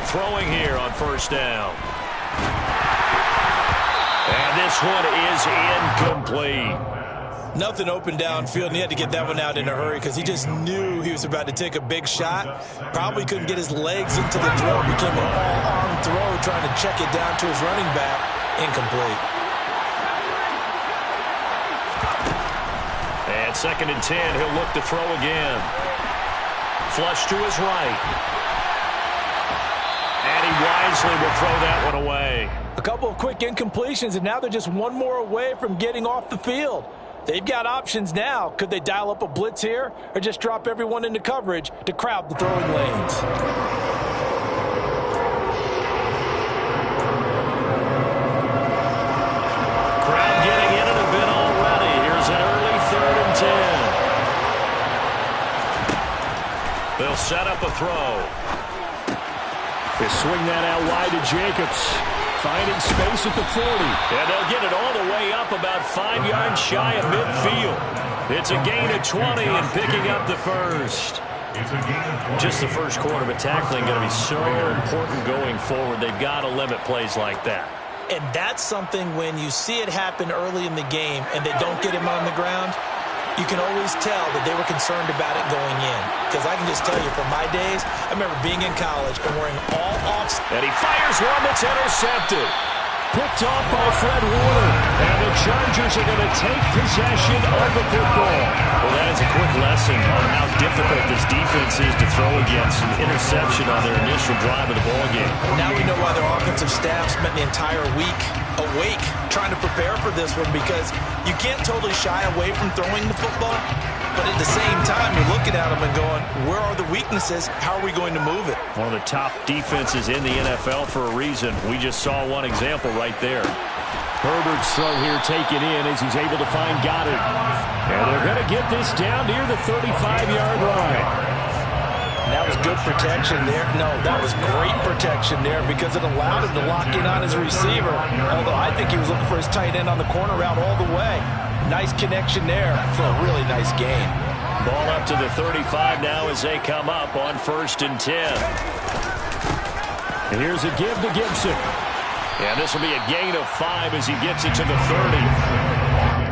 throwing here on first down. And this one is incomplete. Nothing open downfield, and he had to get that one out in a hurry because he just knew he was about to take a big shot. Probably couldn't get his legs into the throw. It became an all-arm throw trying to check it down to his running back. Incomplete. And 2nd and 10, he'll look to throw again. Flush to his right. And he wisely will throw that one away. A couple of quick incompletions, and now they're just one more away from getting off the field. They've got options now. Could they dial up a blitz here or just drop everyone into coverage to crowd the throwing lanes? Crowd getting in it a bit already. Here's an early 3rd and 10. They'll set up a throw. They swing that out wide to Jacobs. Finding space at the 40. And they'll get it all the way up about 5 yards shy of midfield. It's a gain of 20 and picking up the first. Just the first quarter, but tackling going to be so important going forward. They've got to limit plays like that. And that's something when you see it happen early in the game and they don't get him on the ground, you can always tell that they were concerned about it going in. Because I can just tell you, from my days, I remember being in college and wearing all offs. And he fires one that's intercepted. Picked off by Fred Warner. And the Chargers are going to take possession of the football. Well, that is a quick lesson on how difficult this defense is to throw against. An interception on their initial drive of the ballgame. Now we know why their offensive staff spent the entire week awake trying to prepare for this one, because you can't totally shy away from throwing the football, but at the same time you're looking at them and going, where are the weaknesses? How are we going to move it? One of the top defenses in the NFL for a reason. We just saw one example right there. Herbert's throw here taken in as he's able to find Goddard. And they're going to get this down near the 35-yard line. That was good protection there. No, that was great protection there because it allowed him to lock in on his receiver. Although I think he was looking for his tight end on the corner route all the way. Nice connection there for a really nice gain. Ball up to the 35 now as they come up on 1st and 10. And here's a give to Gibson. And this will be a gain of 5 as he gets it to the 30.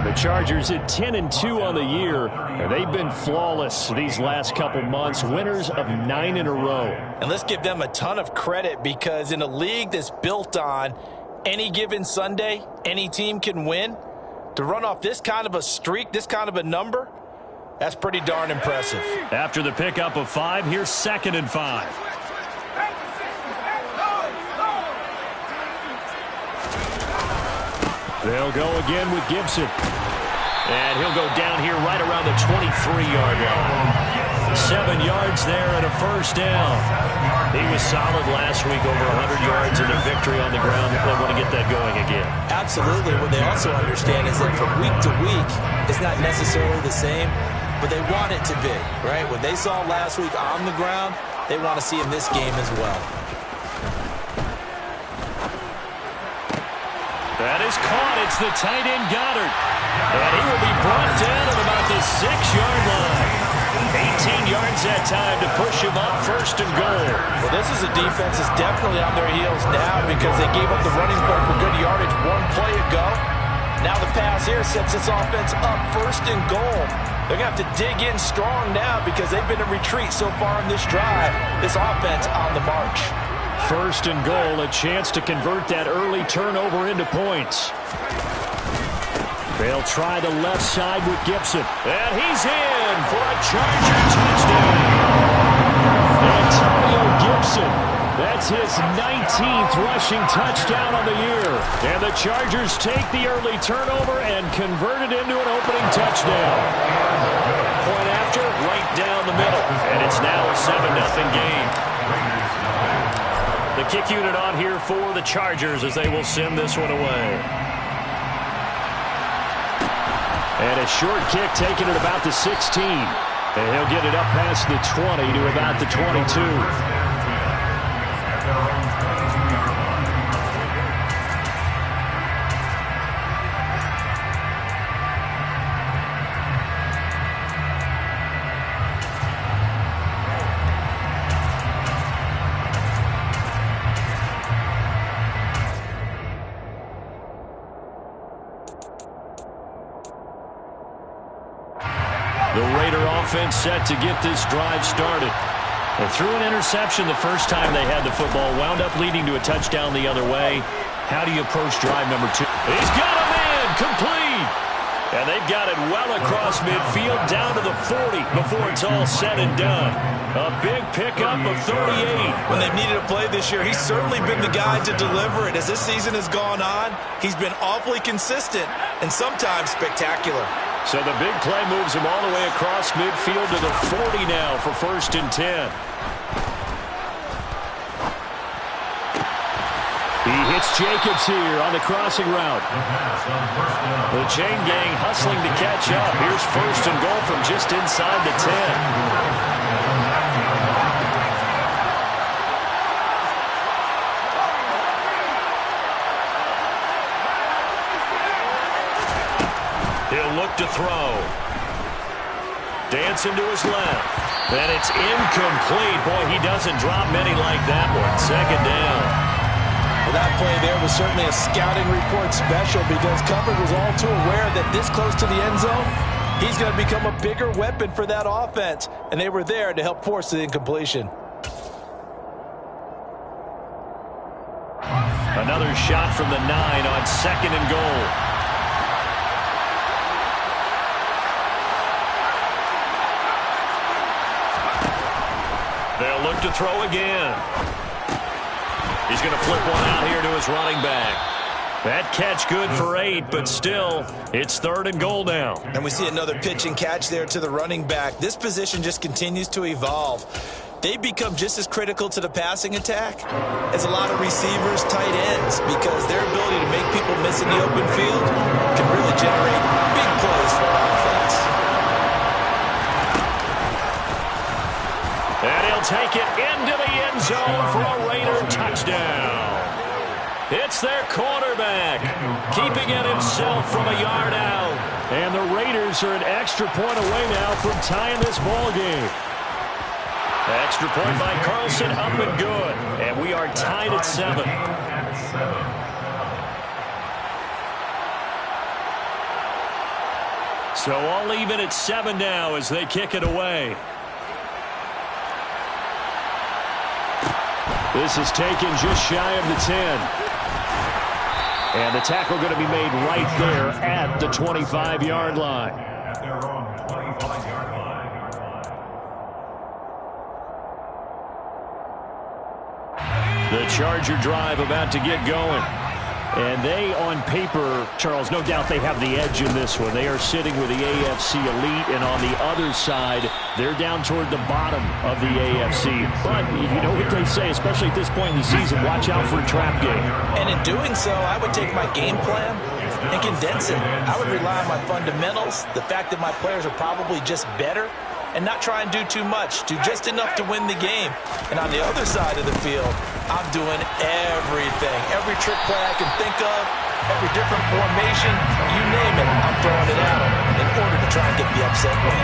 The Chargers at 10-2 on the year, and they've been flawless these last couple months, winners of 9 in a row. And let's give them a ton of credit, because in a league that's built on any given Sunday, any team can win. To run off this kind of a streak, this kind of a number, that's pretty darn impressive. After the pickup of 5, here's 2nd and 5. They'll go again with Gibson. And he'll go down here right around the 23-yard line. 7 yards there and a first down. He was solid last week, over 100 yards in their victory on the ground. They want to get that going again. Absolutely. What they also understand is that from week to week, it's not necessarily the same, but they want it to be, right? What they saw last week on the ground, they want to see in this game as well. That is caught. It's the tight end Goddard. And he will be brought down at about the 6-yard line. 18 yards that time to push him up 1st and goal. Well, this is a defense that's definitely on their heels now because they gave up the running play for good yardage 1 play ago. Now the pass here sets this offense up 1st and goal. They're going to have to dig in strong now because they've been in retreat so far in this drive. This offense on the march. 1st and goal, a chance to convert that early turnover into points. They'll try the left side with Gibson. And he's in for a Charger touchdown. Antonio Gibson. That's his 19th rushing touchdown on the year. And the Chargers take the early turnover and convert it into an opening touchdown. Point after, right down the middle. And it's now a 7-0 game. The kick unit on here for the Chargers as they will send this one away. And a short kick taken at about the 16. And he'll get it up past the 20 to about the 22. The Raider offense set to get this drive started. They threw an interception the first time they had the football, wound up leading to a touchdown the other way. How do you approach drive number 2? He's got a man, complete. And they've got it well across midfield down to the 40 before it's all said and done. A big pickup of 38. When they've needed a play this year, he's certainly been the guy to deliver it. As this season has gone on, he's been awfully consistent and sometimes spectacular. So the big play moves him all the way across midfield to the 40 now for 1st and 10. He hits Jacobs here on the crossing route. The chain gang hustling to catch up. Here's 1st and goal from just inside the 10. He'll look to throw. Dancing to his left. And it's incomplete. Boy, he doesn't drop many like that one. 2nd down. Well, that play there was certainly a scouting report special because Cover was all too aware that this close to the end zone, he's going to become a bigger weapon for that offense. And they were there to help force the incompletion. Another shot from the 9 on 2nd and goal. They'll look to throw again. He's going to flip one out here to his running back. That catch good for 8, but still, it's 3rd and goal now. And we see another pitch and catch there to the running back. This position just continues to evolve. They've become just as critical to the passing attack as a lot of receivers, tight ends, because their ability to make people miss in the open field can really generate big plays for an offense. And he'll take it into the end zone for a Raider touchdown. It's their quarterback, keeping it himself from a yard out. And the Raiders are an extra point away now from tying this ball game. Extra point by Carlson, up and good. And we are tied at 7. So all even at 7 now as they kick it away. This is taken just shy of the 10. And the tackle going to be made right there at the 25-yard line. The Charger drive about to get going. And they, on paper, Charles, no doubt they have the edge in this one. They are sitting with the AFC elite, and on the other side, they're down toward the bottom of the AFC. But you know what they say, especially at this point in the season, watch out for a trap game. And in doing so, I would take my game plan and condense it. I would rely on my fundamentals, the fact that my players are probably just better, and not try and do too much, do just enough to win the game. And on the other side of the field, I'm doing everything. Every trick play I can think of, every different formation, you name it, I'm throwing it at them in order to try and get the upset win.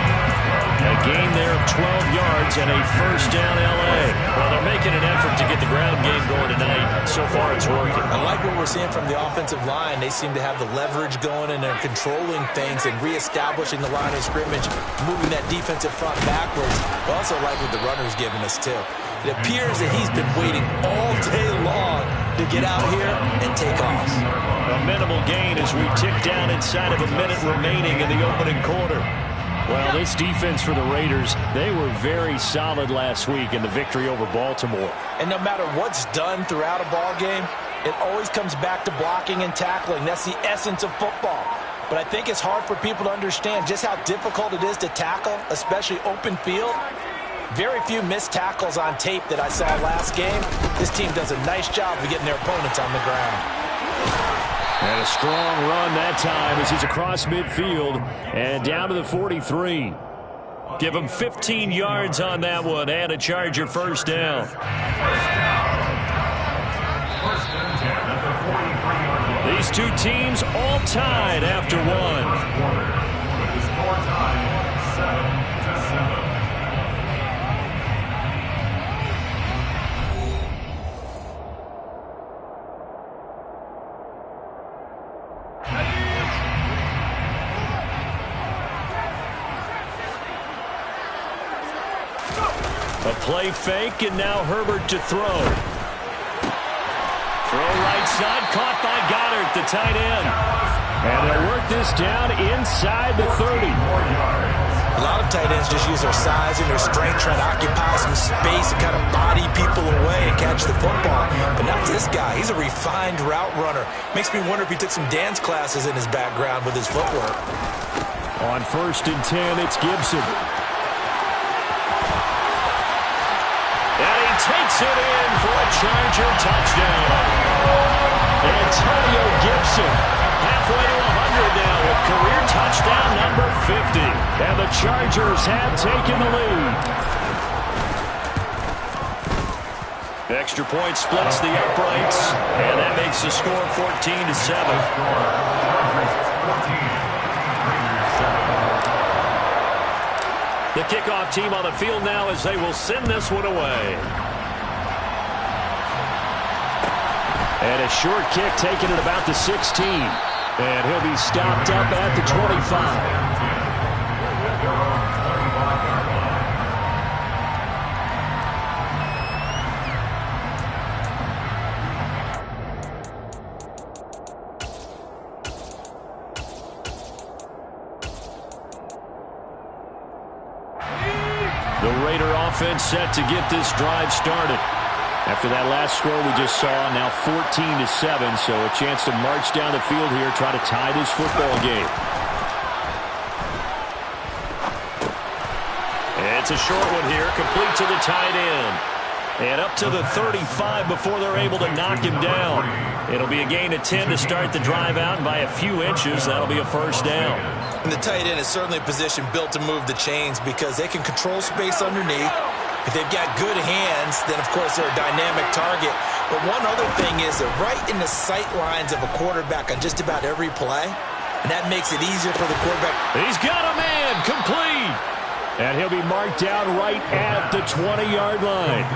A gain there of 12 yards and a 1st down L.A. Well, they're making an effort to get the ground game going tonight. So far, it's working. I like what we're seeing from the offensive line. They seem to have the leverage going, and they're controlling things and reestablishing the line of scrimmage, moving that defensive front backwards. I also like what the runner's giving us, too. It appears that he's been waiting all day long to get out here and take off. A minimal gain as we tick down inside of a minute remaining in the opening quarter. Well, this defense for the Raiders, they were very solid last week in the victory over Baltimore. And no matter what's done throughout a ball game, it always comes back to blocking and tackling. That's the essence of football. But I think it's hard for people to understand just how difficult it is to tackle, especially open field. Very few missed tackles on tape that I saw last game. This team does a nice job of getting their opponents on the ground. And a strong run that time as he's across midfield and down to the 43. Give him 15 yards on that one and a Charger 1st down. These two teams all tied after one. play fake, and now Herbert to throw. Throw right side, caught by Goddard, the tight end. And they'll work this down inside the 30. A lot of tight ends just use their size and their strength, trying to occupy some space and kind of body people away and catch the football. But not this guy. He's a refined route runner. Makes me wonder if he took some dance classes in his background with his footwork. On 1st and 10, it's Gibson. And he takes it in for a Charger touchdown. Antonio Gibson, halfway to 100 now with career touchdown number 50. And the Chargers have taken the lead. Extra point splits the uprights, and that makes the score 14-7. The kickoff team on the field now as they will send this one away. And a short kick taken at about the 16. And he'll be stopped up at the 25. The Raider offense set to get this drive started. After that last score we just saw, now 14-7, so a chance to march down the field here, try to tie this football game. It's a short one here, complete to the tight end. And up to the 35 before they're able to knock him down. It'll be a gain of 10 to start the drive out, and by a few inches, that'll be a first down. And the tight end is certainly a position built to move the chains because they can control space underneath. If they've got good hands, then, of course, they're a dynamic target. But one other thing is they're right in the sight lines of a quarterback on just about every play, and that makes it easier for the quarterback. He's got a man, complete. And he'll be marked down right at the 20-yard line.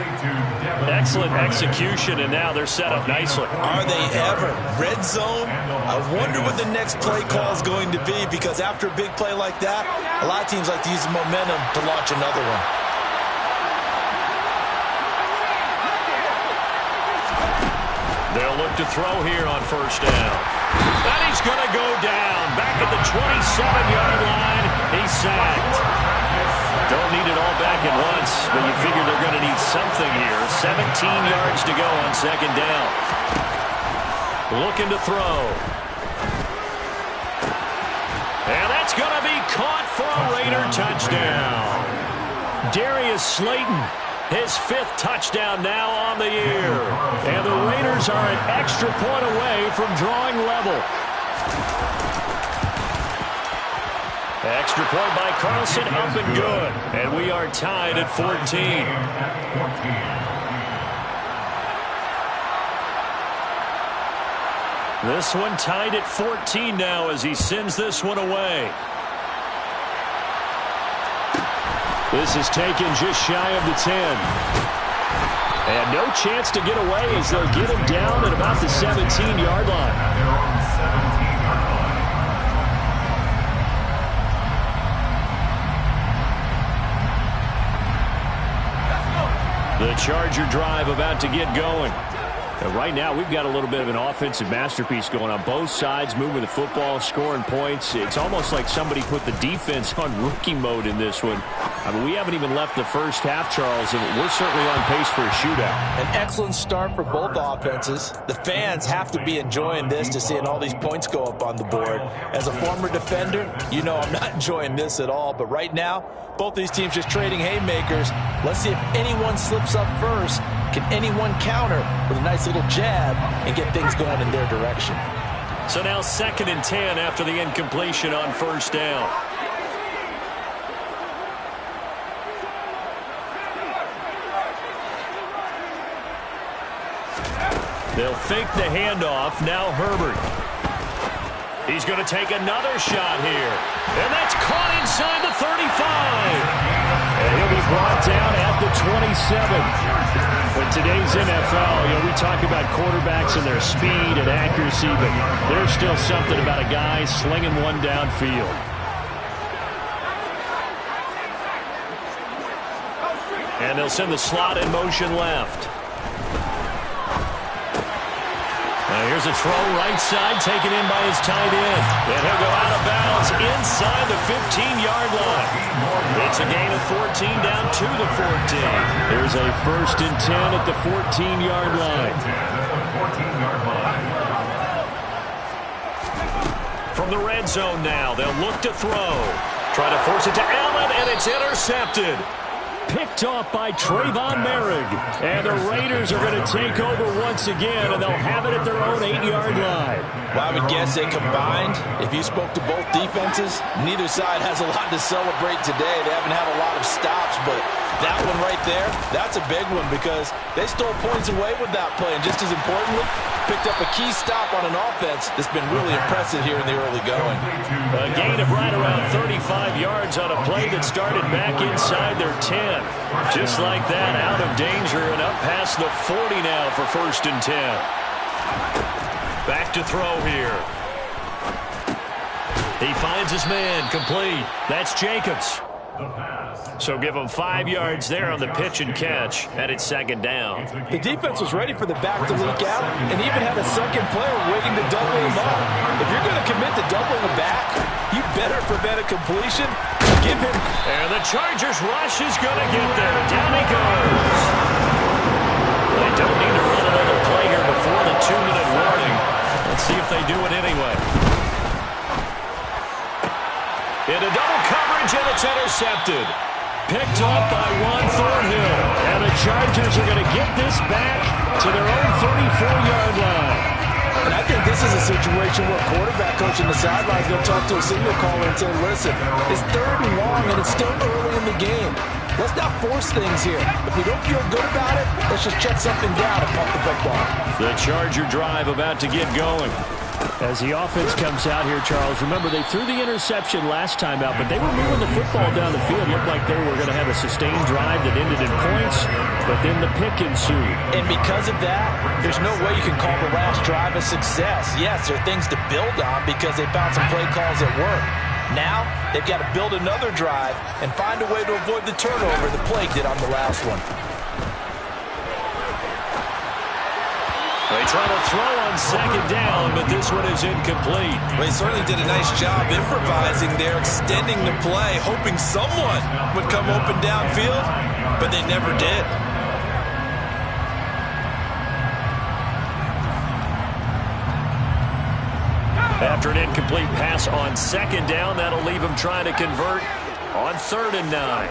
Excellent execution, and now they're set up nicely. Are they ever? Red zone? I wonder what the next play call is going to be, because after a big play like that, a lot of teams like to use the momentum to launch another one. They'll look to throw here on first down. And he's going to go down. Back at the 27-yard line. He's sacked. Don't need it all back at once, but you figure they're going to need something here. 17 yards to go on second down. Looking to throw. And that's going to be caught for a Raider touchdown. Darius Slayton, his 5th touchdown now on the year. And the Raiders are an extra point away from drawing level. Extra point by Carlson, up and good. And we are tied at 14. This one tied at 14 now as he sends this one away. This is taken just shy of the 10. And no chance to get away as they'll get him down at about the 17-yard line. The Charger drive about to get going. And right now, we've got a little bit of an offensive masterpiece going on both sides, moving the football, scoring points. It's almost like somebody put the defense on rookie mode in this one. I mean, we haven't even left the first half, Charles, and we're certainly on pace for a shootout. An excellent start for both offenses. The fans have to be enjoying this to seeing all these points go up on the board. As a former defender, you know I'm not enjoying this at all. But right now, both these teams just trading haymakers. Let's see if anyone slips up first. Can anyone counter with a nice little jab and get things going in their direction? So now 2nd and 10 after the incompletion on first down. They'll fake the handoff. Now Herbert. He's going to take another shot here. And that's caught inside the 35. And he'll be brought down at the 27. In today's NFL, we talk about quarterbacks and their speed and accuracy, but there's still something about a guy slinging one downfield. And And they'll send the slot in motion left. Now here's a throw right side, taken in by his tight end. And he'll go out of bounds inside the 15-yard line. It's a gain of 14 down to the 14. There's a 1st and 10 at the 14-yard line. From the red zone now, they'll look to throw. Try to force it to Allen, and it's intercepted. Picked off by Trayvon Merrick. And the Raiders are going to take over once again, and they'll have it at their own 8-yard line. Well, I would guess they combined. If you spoke to both defenses, neither side has a lot to celebrate today. They haven't had a lot of stops, but that one right there, that's a big one because they stole points away with that play. And just as importantly, picked up a key stop on an offense that's been really impressive here in the early going. A gain of right around 35 yards on a play that started back inside their 10. Just like that, out of danger and up past the 40 now for 1st and 10. Back to throw here. He finds his man, complete. That's Jacobs. So give him 5 yards there on the pitch and catch, and it's 2nd down. The defense was ready for the back to leak out and even had a second player waiting to double him up. If you're going to commit to doubling the back, you better prevent a completion. Give him. And the Chargers rush is going to get there. Down he goes. They don't need to run another play here before the 2-minute warning. Let's see if they do it anyway. Into double coverage, and it's intercepted. Picked off by Juan Thornhill. And the Chargers are going to get this back to their own 34-yard line. And I think this is a situation where a quarterback coach on the sideline is going to talk to a signal caller and say, listen, it's 3rd and long, and it's still early in the game. Let's not force things here. If we don't feel good about it, let's just check something down and pump the football. The Charger drive about to get going. As the offense comes out here, Charles, remember they threw the interception last time out, but they were moving the football down the field. Looked like they were going to have a sustained drive that ended in points, but then the pick ensued. And because of that, there's no way you can call the last drive a success. Yes, there are things to build on because they found some play calls that work. Now, they've got to build another drive and find a way to avoid the turnover the Plague did on the last one. They try to throw on 2nd down, but this one is incomplete. Well, he certainly did a nice job improvising there, extending the play, hoping someone would come open downfield, but they never did. After an incomplete pass on 2nd down, that'll leave him trying to convert on 3rd and 9.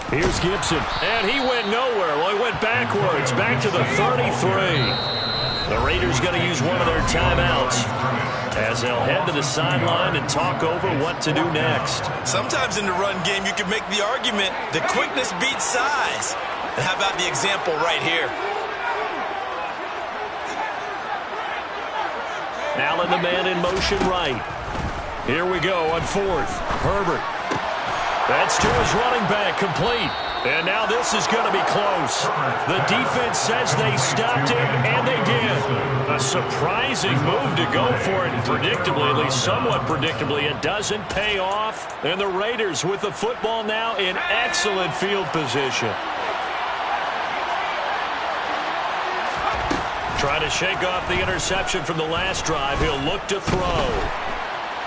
Here's Gibson, and he went nowhere. Well, he went backwards, back to the 33. The Raiders going to use one of their timeouts as they'll head to the sideline and talk over what to do next. Sometimes in the run game, you can make the argument that quickness beats size. And how about the example right here? Allen, the man in motion right. Here we go on 4th. Herbert. That's to his running back, complete. And now this is going to be close. The defense says they stopped him, and they did. A surprising move to go for it, and predictably, at least somewhat predictably, it doesn't pay off. And the Raiders with the football now in excellent field position. Trying to shake off the interception from the last drive. He'll look to throw.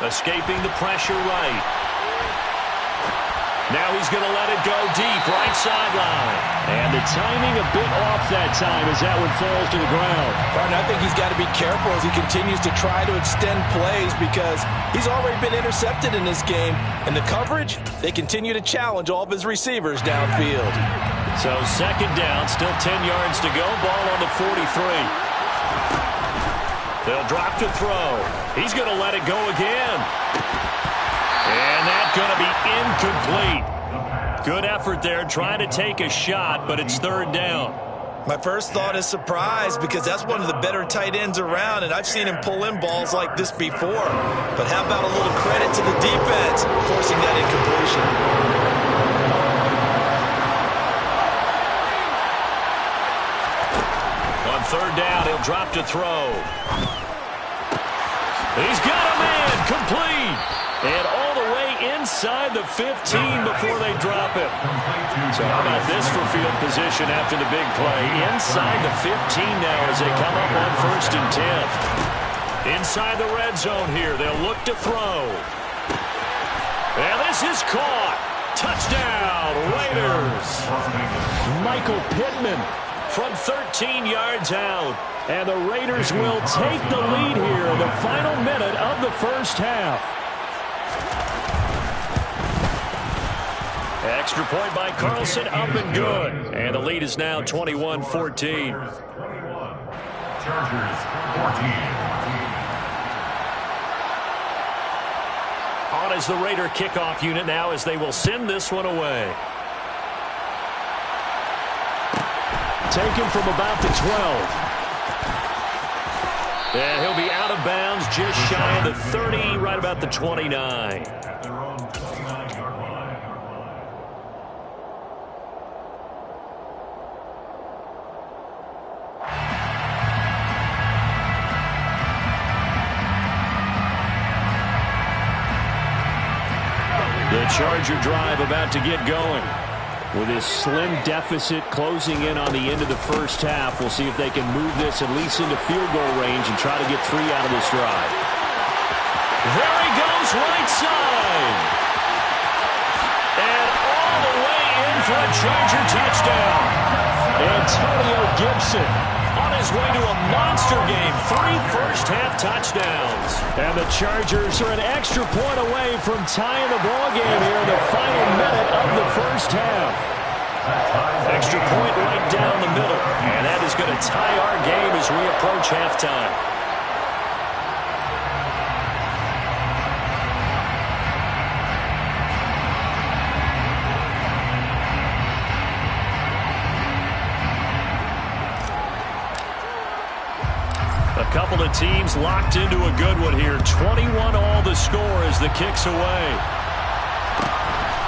Escaping the pressure right. Now he's going to let it go deep, right sideline. And the timing a bit off that time as that one falls to the ground. And I think he's got to be careful as he continues to try to extend plays because he's already been intercepted in this game. And the coverage, they continue to challenge all of his receivers downfield. So 2nd down, still 10 yards to go. Ball on the 43. They'll drop to throw. He's going to let it go again. And that's going to be incomplete. Good effort there, trying to take a shot, but it's 3rd down. My first thought is surprise because that's one of the better tight ends around, and I've seen him pull in balls like this before. But how about a little credit to the defense forcing that incompletion? On 3rd down, he'll drop to throw. He's got a man, complete. And all the way inside the 15 before they drop it. So how about this for field position after the big play? Inside the 15 now as they come up on 1st and 10. Inside the red zone here. They'll look to throw. And this is caught. Touchdown, Raiders. Michael Pittman from 13 yards out. And the Raiders will take the lead here in the final minute of the first half. Extra point by Carlson, up and good. And the lead is now 21-14. Chargers 14. On is the Raider kickoff unit now as they will send this one away. Taken from about the 12. And he'll be out of bounds just shy of the 30, right about the 29. The Charger drive about to get going. With his slim deficit closing in on the end of the first half, we'll see if they can move this at least into field goal range and try to get 3 out of this drive. There he goes, right side. And all the way in for a Charger touchdown. Antonio Gibson on his way to a monster game. 3 first-half touchdowns. And the Chargers are an extra point away from tying the ball game here in the final minute of the first half. Extra point right down the middle. And that is going to tie our game as we approach halftime. A couple of teams locked into a good one here. 21 all the score as the kick's away.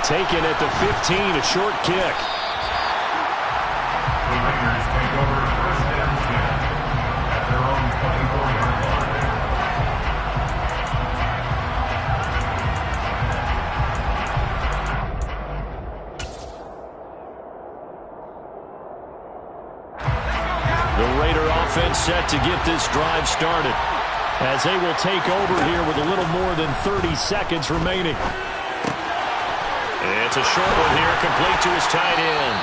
Taken at the 15, a short kick. The Raiders take over 1st and 10 at their own 24-yard line. The Raider offense set to get this drive started as they will take over here with a little more than 30 seconds remaining. It's a short one here, complete to his tight end.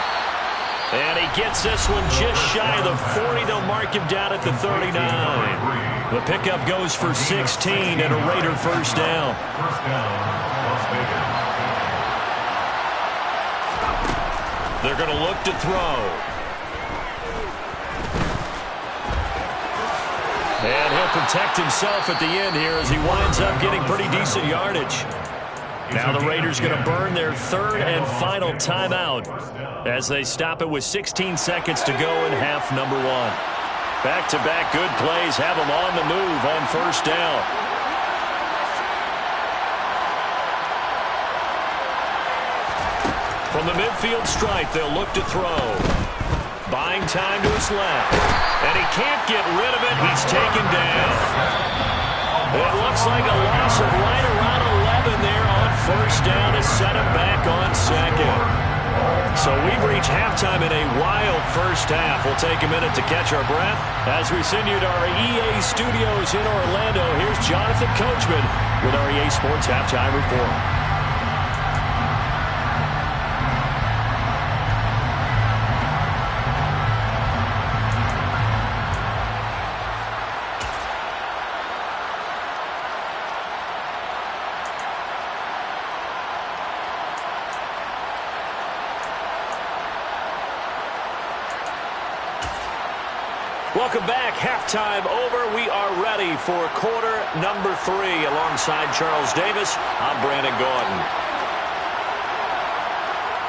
And he gets this one just shy of the 40. They'll mark him down at the 39. The pickup goes for 16 and a Raider first down. First down, Las Vegas. They're going to look to throw. And he'll protect himself at the end here as he winds up getting pretty decent yardage. Now the Raiders going to burn their 3rd and final timeout as they stop it with 16 seconds to go in half number 1. Back-to-back good plays have them on the move on first down. From the midfield stripe, they'll look to throw. Buying time to his left. And he can't get rid of it. He's taken down. It looks like a loss of right around 11 there on first down to set him back on 2nd. So we've reached halftime in a wild first half. We'll take a minute to catch our breath as we send you to our EA studios in Orlando. Here's Jonathan Coachman with our EA Sports Halftime Report. Welcome back. Halftime over. We are ready for quarter number 3. Alongside Charles Davis, I'm Brandon Gaudin.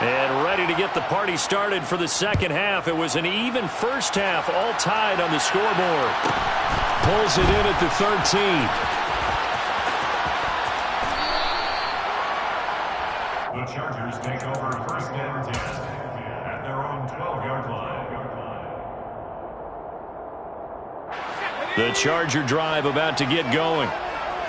And ready to get the party started for the second half. It was an even first half, all tied on the scoreboard. Pulls it in at the 13. The Chargers take over 1st and 10 at their own 12-yard line. The Charger drive about to get going.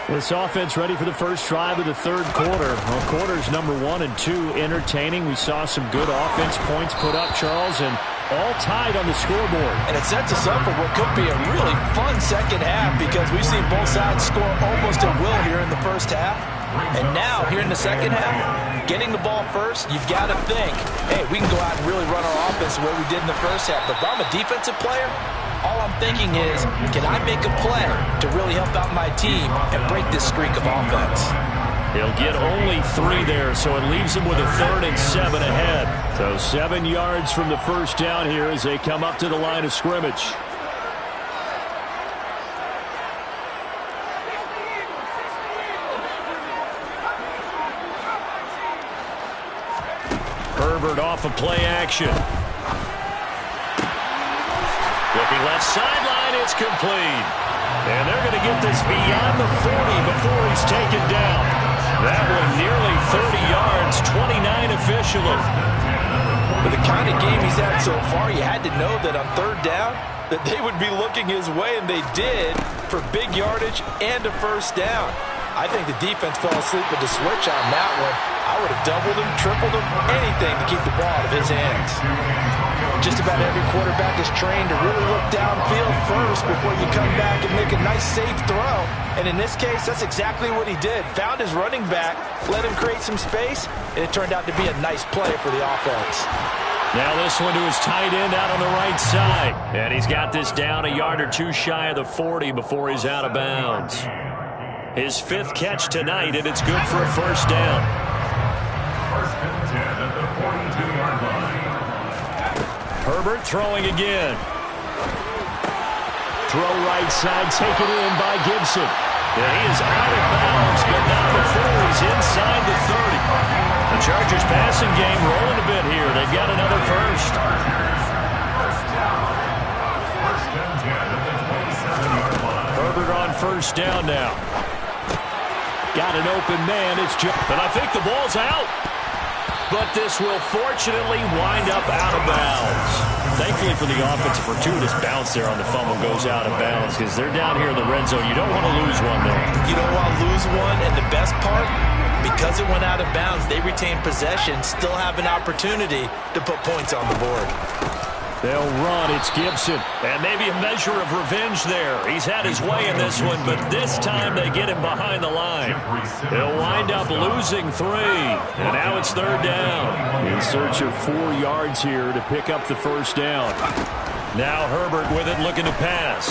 This offense ready for the first drive of the third quarter. Well, quarters number 1 and 2 entertaining. We saw some good offense points put up, Charles, and all tied on the scoreboard. And it sets us up for what could be a really fun second half because we've seen both sides score almost at will here in the first half. And now, here in the second half, getting the ball first, you've got to think, hey, we can go out and really run our offense the way we did in the first half. But if I'm a defensive player, all I'm thinking is, can I make a play to really help out my team and break this streak of offense? He'll get only 3 there, so it leaves him with a 3rd and 7 ahead. So 7 yards from the first down here as they come up to the line of scrimmage. Herbert off of play action. Looking left sideline, it's complete. And they're going to get this beyond the 40 before he's taken down. That one nearly 30 yards, 29 officially. With the kind of game he's had so far, you had to know that on third down that they would be looking his way, and they did, for big yardage and a first down. I think the defense fell asleep with the switch on that one. I would have doubled him, tripled him, anything to keep the ball out of his hands. Just about every quarterback is trained to really look downfield first before you come back and make a nice, safe throw. And in this case, that's exactly what he did. Found his running back, let him create some space, and it turned out to be a nice play for the offense. Now this one to his tight end out on the right side. And he's got this down a yard or 2 shy of the 40 before he's out of bounds. His 5th catch tonight, and it's good for a first down. First and 10 at the 42-yard line. Herbert throwing again. Throw right side, taken in by Gibson. And he is out of bounds, but not before he's inside the 30. The Chargers passing game rolling a bit here. They've got another first. First and 10 at the 27-yard line. Herbert on first down now. Got an open man. It's just, and I think the ball's out. But this will fortunately wind up out of bounds. Thankfully for the offense, a fortuitous bounce there on the fumble goes out of bounds because they're down here in the red zone. You don't want to lose one there. You don't want to lose one, and the best part, because it went out of bounds, they retain possession, still have an opportunity to put points on the board. They'll run. It's Gibson. And maybe a measure of revenge there. He's had his way in this one, but this time they get him behind the line. He'll wind up losing 3. And now it's third down. In search of 4 yards here to pick up the first down. Now Herbert with it, looking to pass.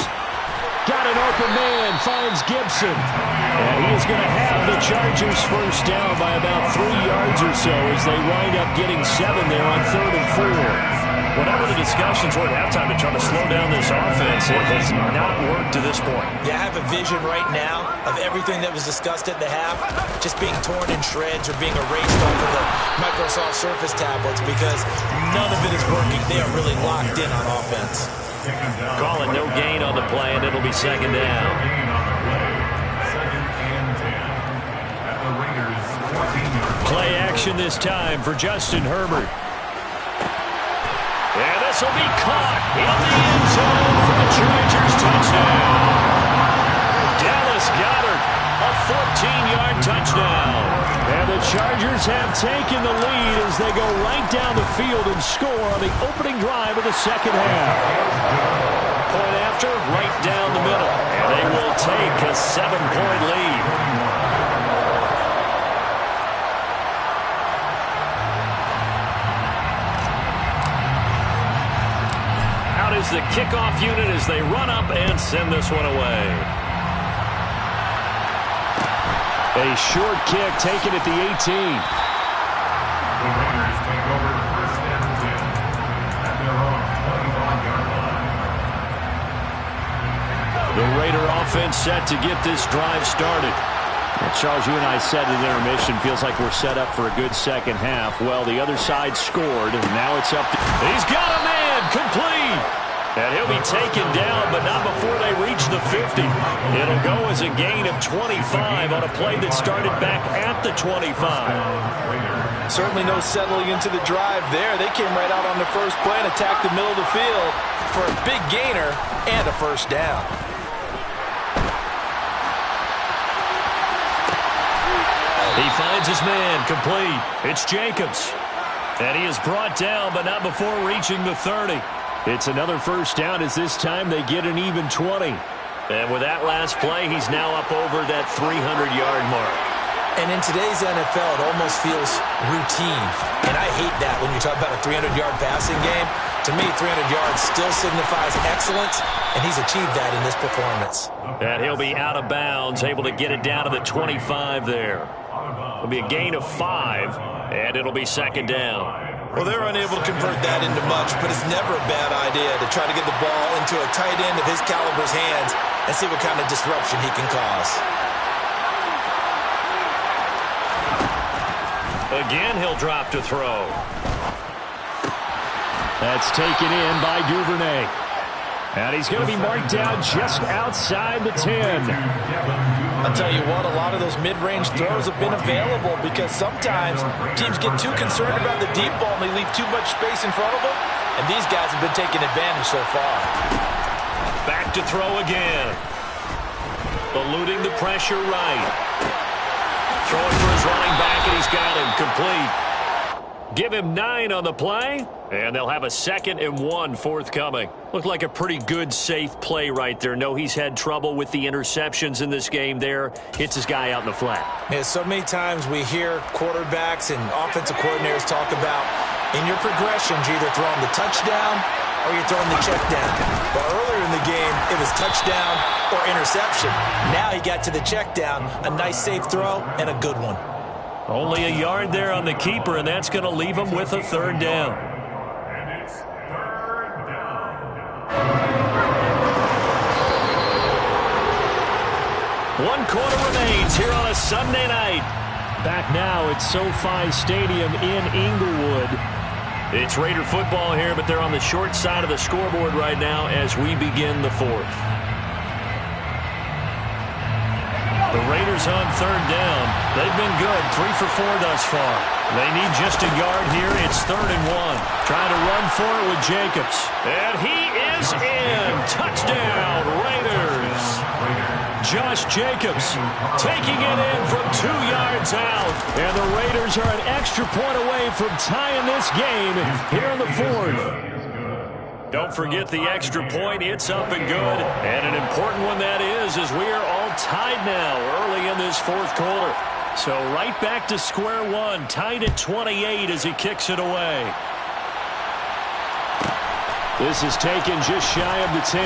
Got an open man, finds Gibson. And he is going to have the Chargers first down by about 3 yards or so as they wind up getting 7 there on 3rd and 4. Whatever the discussions were at halftime to try to slow down this offense, it has not worked to this point. Yeah, I have a vision right now of everything that was discussed at the half just being torn in shreds or being erased off of the Microsoft Surface tablets because none of it is working. They are really locked in on offense. Call it no gain on the play, and it'll be second down. Play action this time for Justin Herbert. And this will be caught in the end zone for the Chargers touchdown. Dallas Goedert, a 14-yard touchdown. And the Chargers have taken the lead as they go right down the field and score on the opening drive of the second half. Point after, right down the middle. And they will take a 7-point lead. Is the kickoff unit as they run up and send this one away. A short kick taken at the 18. The Raiders take over first and 10 at their own 25-yard line. The Raider offense set to get this drive started. Well, Charles, you and I said in intermission, feels like we're set up for a good second half. Well, the other side scored, and now it's up to... He's got a man! Complete! And he'll be taken down, but not before they reach the 50. It'll go as a gain of 25 on a play that started back at the 25. Certainly no settling into the drive there. They came right out on the first play and attacked the middle of the field for a big gainer and a first down. He finds his man, complete. It's Jacobs. And he is brought down, but not before reaching the 30. It's another first down as this time they get an even 20. And with that last play, he's now up over that 300-yard mark. And in today's NFL, it almost feels routine. And I hate that when you talk about a 300-yard passing game. To me, 300 yards still signifies excellence, and he's achieved that in this performance. And he'll be out of bounds, able to get it down to the 25 there. It'll be a gain of 5, and it'll be second down. Well, they're unable to convert that into much, but it's never a bad idea to try to get the ball into a tight end of his caliber's hands and see what kind of disruption he can cause. Again, he'll drop to throw. That's taken in by Duvernay. And he's going to be marked down just outside the 10. I'll tell you what, a lot of those mid-range throws have been available because sometimes teams get too concerned about the deep ball and they leave too much space in front of them. And these guys have been taking advantage so far. Back to throw again. Eluding the pressure right. Throwing for his running back, and he's got him complete. Give him 9 on the play, and they'll have a 2nd and 1 forthcoming. Looked like a pretty good, safe play right there. No, he's had trouble with the interceptions in this game there. Hits his guy out in the flat. Yeah, so many times we hear quarterbacks and offensive coordinators talk about, in your progressions, you're either throwing the touchdown or you're throwing the check down. But earlier in the game, it was touchdown or interception. Now he got to the check down, a nice safe throw, and a good one. Only a yard there on the keeper, and that's going to leave him with a 3rd down. And it's 3rd down. 1 quarter remains here on a Sunday night. Back now at SoFi Stadium in Inglewood. It's Raider football here, but they're on the short side of the scoreboard right now as we begin the 4th. The Raiders on 3rd down. They've been good, 3 for 4 thus far. They need just a yard here. It's 3rd and 1. Trying to run for it with Jacobs. And he is in. Touchdown, Raiders. Josh Jacobs taking it in from 2 yards out. And the Raiders are an extra point away from tying this game here in the 4th. Don't forget the extra point. It's up and good. And an important one that is, as we are all tied now early in this 4th quarter. So right back to square one, tied at 28 as he kicks it away. This is taken just shy of the 10.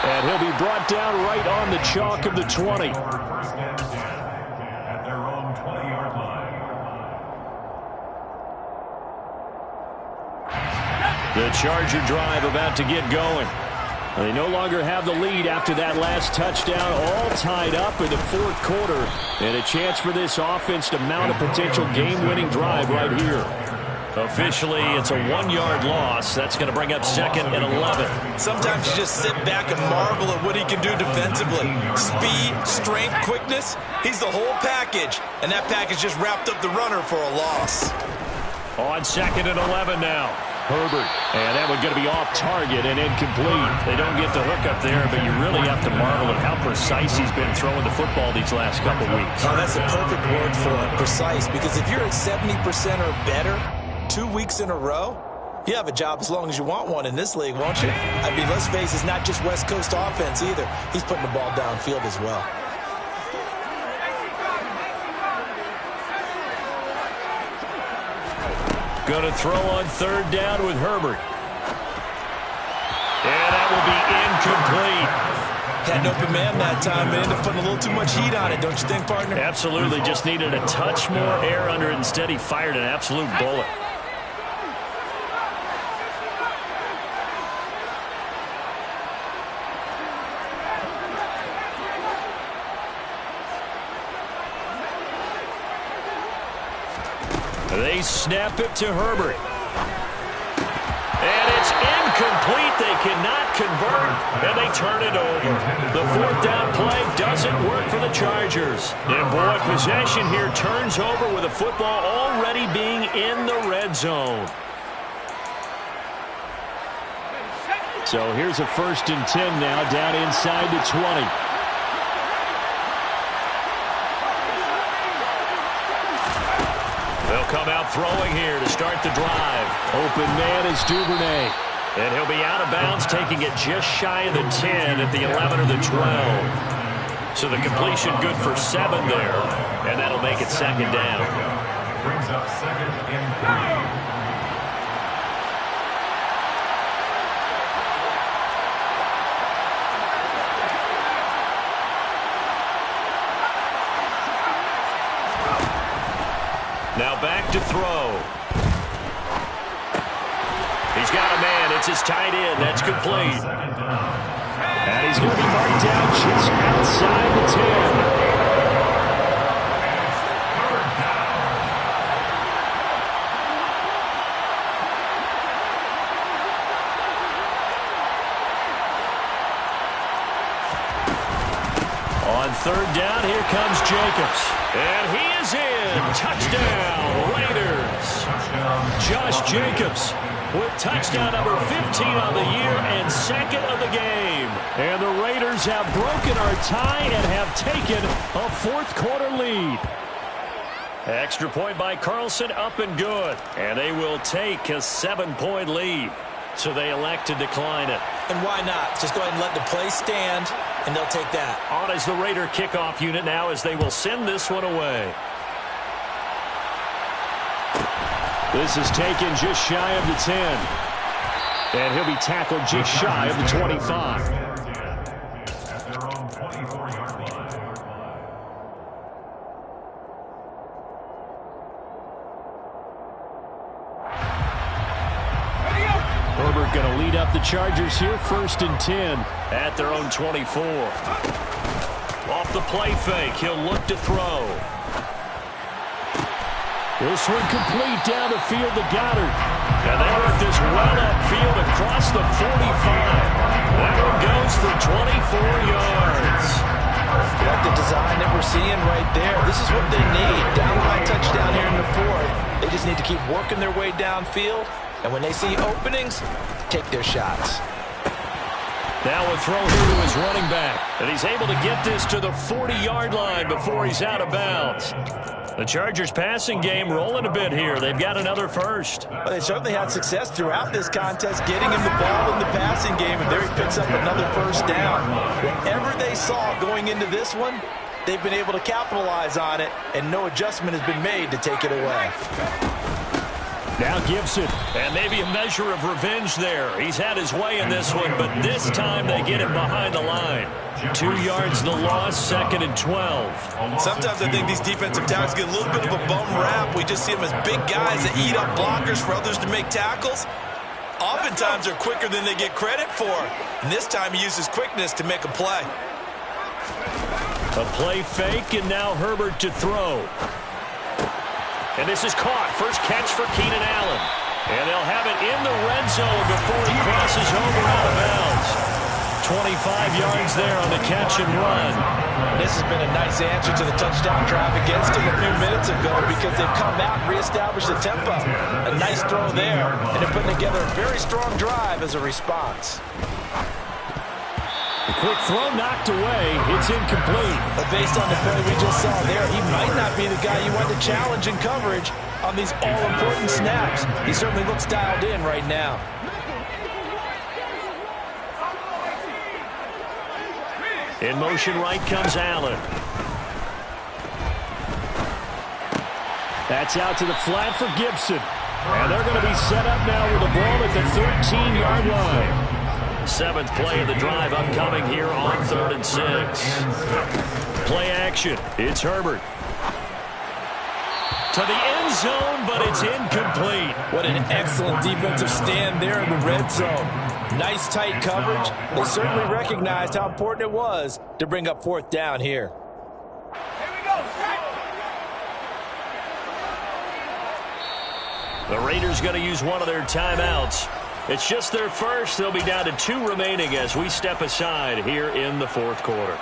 And he'll be brought down right on the chalk of the 20. First and 10 at their own 20-yard line. The Charger drive about to get going. They no longer have the lead after that last touchdown, all tied up in the 4th quarter. And a chance for this offense to mount a potential game-winning drive right here. Officially, it's a 1-yard loss. That's going to bring up 2nd and 11. Sometimes you just sit back and marvel at what he can do defensively. Speed, strength, quickness, he's the whole package. And that package just wrapped up the runner for a loss. On 2nd and 11 now. Herbert, and that one's going to be off target and incomplete. They don't get the hook up there, but you really have to marvel at how precise he's been throwing the football these last couple weeks. Oh, that's a perfect word for it, precise, because if you're at 70% or better 2 weeks in a row, you have a job as long as you want one in this league, won't you? I mean, let's face it, it's not just West Coast offense either. He's putting the ball downfield as well. Going to throw on 3rd down with Herbert. And that will be incomplete. Had an open man that time, but ended up putting a little too much heat on it, don't you think, partner? Absolutely. Just needed a touch more air under it. Instead, he fired an absolute bullet. They snap it to Herbert. And it's incomplete. They cannot convert, and they turn it over. The 4th down play doesn't work for the Chargers. And, boy, possession here turns over with the football already being in the red zone. So here's a 1st and 10 now down inside the 20. come out throwing here to start the drive. Open man is Duvernay. And he'll be out of bounds, taking it just shy of the 10 at the 11 or the 12. So the completion good for 7 there, and that'll make it second down. Brings up second and 3. Now back to throw. He's got a man. It's his tight end. That's complete. And he's going to be marked down just outside the 10. On third down, here comes Jacobs. And he is in. Touchdown, Raiders. Josh Jacobs with touchdown number 15 on the year and second of the game. And the Raiders have broken our tie and have taken a fourth-quarter lead. Extra point by Carlson, up and good. And they will take a 7-point lead. So they elect to decline it. And why not? Just go ahead and let the play stand, and they'll take that. On is the Raider kickoff unit now as they will send this one away. This is taken just shy of the 10. And he'll be tackled just shy of the 25. At their own 24-yard line. Herbert going to lead up the Chargers here, 1st and 10. At their own 24. Off the play fake, he'll look to throw. This one complete down the field to Goddard. And they work this well upfield across the 45. That one goes for 24 yards. Like the design that we're seeing right there. This is what they need. Down line touchdown here in the 4th. They just need to keep working their way downfield. And when they see openings, take their shots. Now a throw here to his running back. And he's able to get this to the 40-yard line before he's out of bounds. The Chargers passing game rolling a bit here. They've got another first. Well, they certainly had success throughout this contest getting him the ball in the passing game, and there he picks up another first down. Whatever they saw going into this one, they've been able to capitalize on it, and no adjustment has been made to take it away. Now Gibson. And maybe a measure of revenge there. He's had his way in this one, but this time they get him behind the line. 2 yards the loss, 2nd and 12. Sometimes I think these defensive tackles get a little bit of a bum rap. We just see them as big guys that eat up blockers for others to make tackles. Oftentimes they're quicker than they get credit for. And this time he uses quickness to make a play. A play fake, and now Herbert to throw. And this is caught. First catch for Keenan Allen. And they'll have it in the red zone before he crosses over out of bounds. 25 yards there on the catch and run. This has been a nice answer to the touchdown drive against them a few minutes ago because they've come out and reestablished the tempo. A nice throw there, and they're putting together a very strong drive as a response. The quick throw knocked away. It's incomplete. But based on the play we just saw there, he might not be the guy you want to challenge in coverage on these all-important snaps. He certainly looks dialed in right now. In motion right comes Allen. That's out to the flat for Gibson. And they're going to be set up now with the ball at the 13-yard line. 7th play of the drive upcoming here on 3rd and 6. Play action. It's Herbert. To the end zone, but it's incomplete. What an excellent defensive stand there in the red zone. Nice tight coverage. They certainly recognized how important it was to bring up 4th down here. The Raiders going to use one of their timeouts. It's just their first. They'll be down to 2 remaining as we step aside here in the 4th quarter.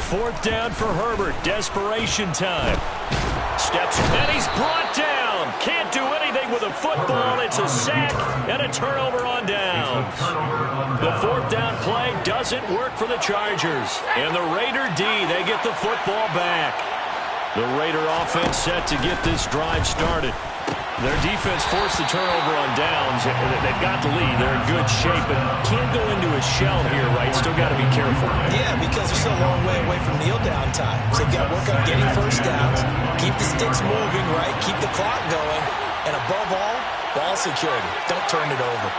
Fourth down for Herbert. Desperation time. Steps and he's brought down. down. Can't do anything with a football. It's a sack and a turnover on downs. The fourth down play doesn't work for the Chargers. And the Raider D, they get the football back. The Raider offense set to get this drive started. Their defense forced the turnover on downs. They've got the lead. They're in good shape, but can't go into a shell here, right? Still got to be careful. Yeah, because they're still a long way away from kneel down time. So they've got to work on getting first downs, keep the sticks moving, right? Keep the clock going. And above all, ball security. Don't turn it over.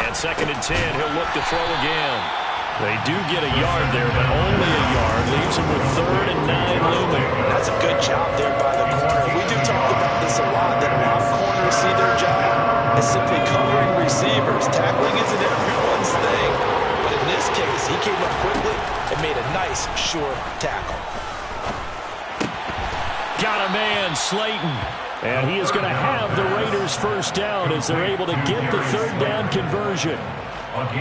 And 2nd and 10, he'll look to throw again. They do get a yard there, but only a yard. Leaves him with 3rd and 9 looming. That's a good job there by the corner. We do talk about this a lot, that a lot of corners see their job as simply covering receivers. Tackling isn't everyone's thing. But in this case, he came up quickly and made a nice, sure tackle. Got a man, Slayton. And he is going to have the Raiders first down as they're able to get the 3rd down conversion.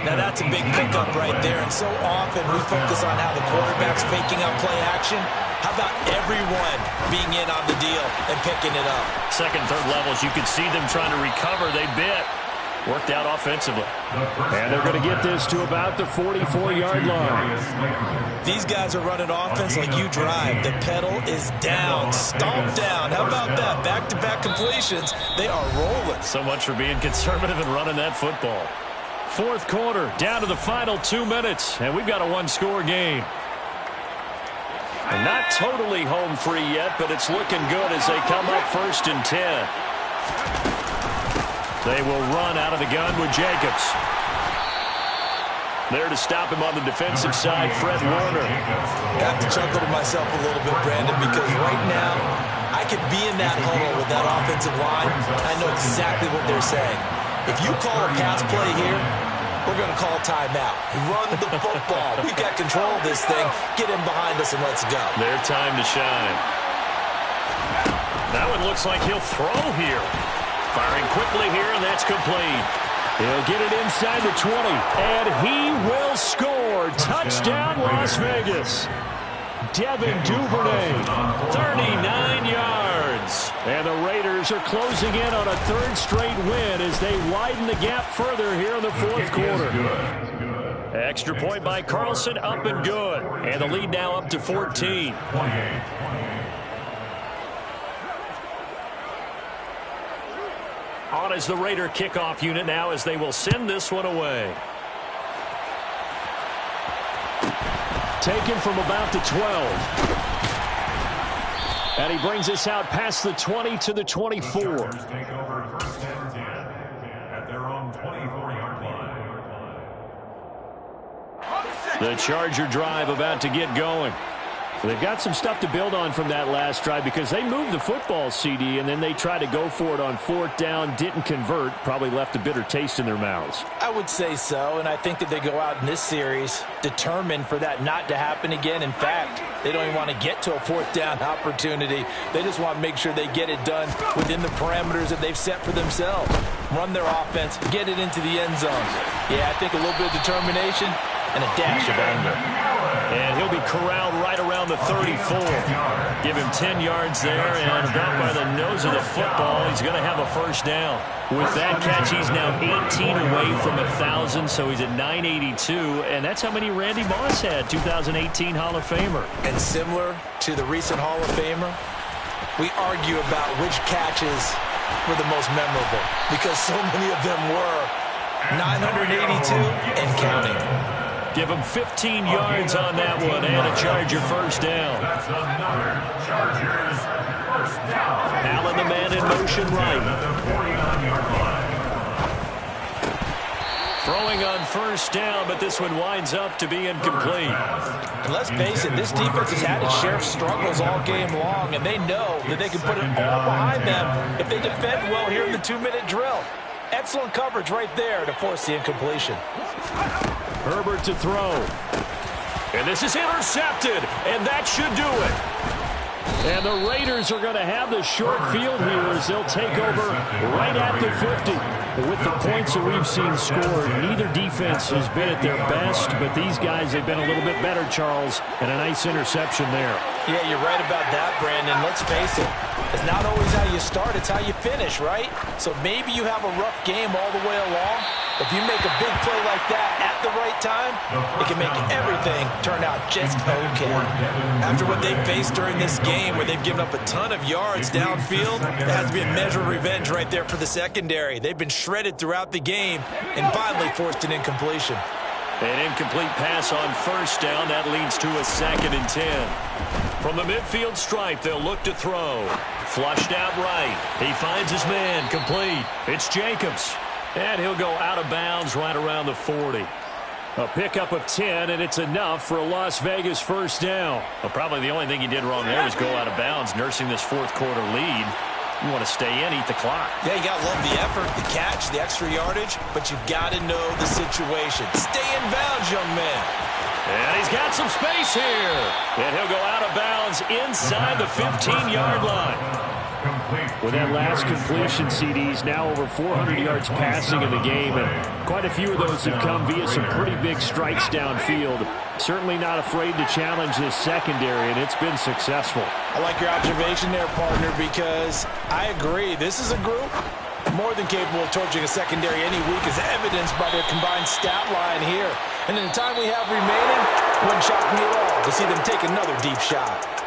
Now that's a big pickup right there, and so often we focus on how the quarterback's faking out play action. How about everyone being in on the deal and picking it up? 2nd, 3rd levels, you could see them trying to recover. They bit. Worked out offensively. And they're going to get this to about the 44-yard line. These guys are running offense like you drive. The pedal is down, stomp down. How about that? Back-to-back completions. They are rolling. So much for being conservative and running that football. 4th quarter, down to the final 2 minutes, and we've got a one-score game. And not totally home free yet, but it's looking good as they come up 1st and 10. They will run out of the gun with Jacobs. There to stop him on the defensive side, Fred Warner. I have to chuckle to myself a little bit, Brandon, because right now I could be in that huddle with that offensive line. I know exactly what they're saying. If you call a pass play here, we're going to call timeout. Run the football. We've got control of this thing. Get him behind us and let's go. Their time to shine. That one looks like he'll throw here. Firing quickly here, and that's complete. He'll get it inside the 20, and he will score. Touchdown, Las Vegas. Devin Duvernay, 39 yards. And the Raiders are closing in on a 3rd straight win as they widen the gap further here in the 4th quarter. Extra point by Carlson, up and good. And the lead now up to 14. On is the Raider kickoff unit now as they will send this one away. Taken from about the 12. And he brings us out past the 20 to the 24. Take over 1st and 10 at their own 24-yard line. The Charger drive about to get going. They've got some stuff to build on from that last drive because they moved the football, CD, and then they tried to go for it on 4th down, didn't convert, probably left a bitter taste in their mouths. I would say so, and I think that they go out in this series determined for that not to happen again. In fact, they don't even want to get to a 4th down opportunity. They just want to make sure they get it done within the parameters that they've set for themselves. Run their offense, get it into the end zone. Yeah, I think a little bit of determination and a dash of anger. And he'll be corralled right around the 34. Give him 10 yards there, and about by the nose of the football, he's going to have a first down. With that catch, he's now 18 away from 1,000, so he's at 982, and that's how many Randy Moss had, 2018 Hall of Famer. And similar to the recent Hall of Famer, we argue about which catches were the most memorable, because so many of them were 982 and counting. Give him 15 yards on that one and a Charger first down. That's another Chargers first down. Allen, the man in motion right. Throwing on first down, but this one winds up to be incomplete. And let's face it, this defense has had its share of struggles all game long, and they know that they can put it all behind them if they defend well here in the 2-minute drill. Excellent coverage right there to force the incompletion. Herbert to throw. And this is intercepted, and that should do it. And the Raiders are going to have the short field here as they'll take over right at the 50. With the points that we've seen scored, neither defense has been at their best, but these guys have been a little bit better, Charles, and a nice interception there. Yeah, you're right about that, Brandon. Let's face it, it's not always how you start, it's how you finish, right? So maybe you have a rough game all the way along. If you make a big play like that at the right time, it can make everything turn out just okay. After what they faced during this game, where they've given up a ton of yards downfield, it has to be a measure of revenge right there for the secondary. They've been shredded throughout the game and finally forced an incompletion. An incomplete pass on first down. That leads to a 2nd and 10. From the midfield stripe, they'll look to throw. Flushed out right. He finds his man. Complete. It's Jacobs. And he'll go out of bounds right around the 40. A pickup of 10, and it's enough for a Las Vegas first down. Well, probably the only thing he did wrong there was go out of bounds, nursing this fourth quarter lead. You want to stay in, eat the clock. Yeah, you got to love the effort, the catch, the extra yardage, but you got to know the situation. Stay in bounds, young man. And he's got some space here. And he'll go out of bounds inside the 15-yard line. With that last completion, CD's now over 400 yards passing in the game, and quite a few of those have come via some pretty big strikes downfield. Certainly not afraid to challenge this secondary, and it's been successful. I like your observation there, partner, because I agree. This is a group more than capable of torching a secondary any week, as evidenced by their combined stat line here. And in the time we have remaining, it wouldn't shock me at all to see them take another deep shot.